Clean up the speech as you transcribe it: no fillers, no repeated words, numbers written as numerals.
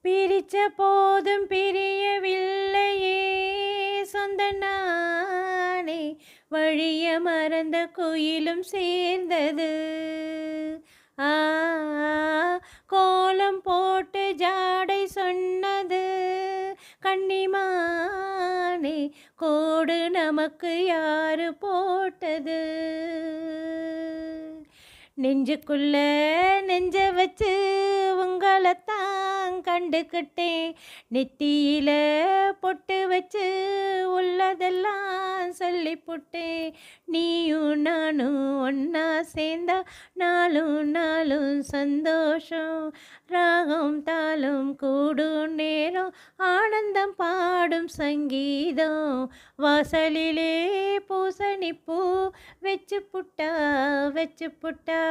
பிரிச்ச போதும் பிரியவில்லையே சொந்த நானே, வழிய மறந்த குயிலும் சேர்ந்தது. ஆ கோலம் போட்டு ஜாடை சொன்னது, கன்னிமானே கோடு நமக்கு யாரு போட்டது. நெஞ்சுக்குள்ள நெஞ்ச வச்சு உங்களைத்தான் கண்டுக்கிட்டேன், நெத்தியில பொட்டு வச்சு உள்ளதெல்லாம் சொல்லிப்புட்டேன். நீயும் நானும் ஒன்னா சேர்ந்தா நாளும் நாளும் சந்தோஷம், ராகம் தாளம் கூடும் நேரம் ஆனந்தம் பாடும் சங்கீதம். வாசலிலே பூசணிப்பூ வச்சு புட்டா